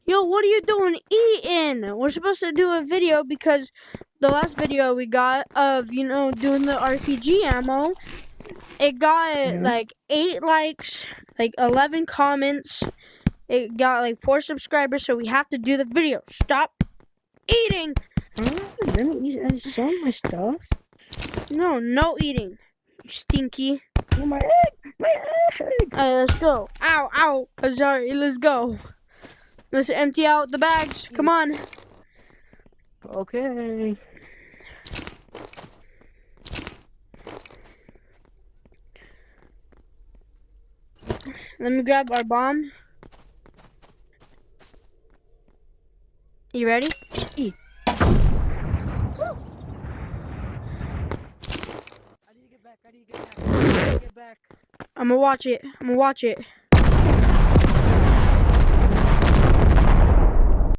Yo, what are you doing eating? We're supposed to do a video because the last video we got of, doing the RPG ammo, it got like 8 likes, like 11 comments. It got like 4 subscribers, so we have to do the video. Stop eating! Let me eat some of my stuff. No eating. You stinky. Oh, my egg! My egg! Alright, let's go. Ow. Sorry, let's go. Let's empty out the bags. Come on. Okay. Let me grab our bomb. You ready? I need to get back. I need to get back. I'm gonna watch it.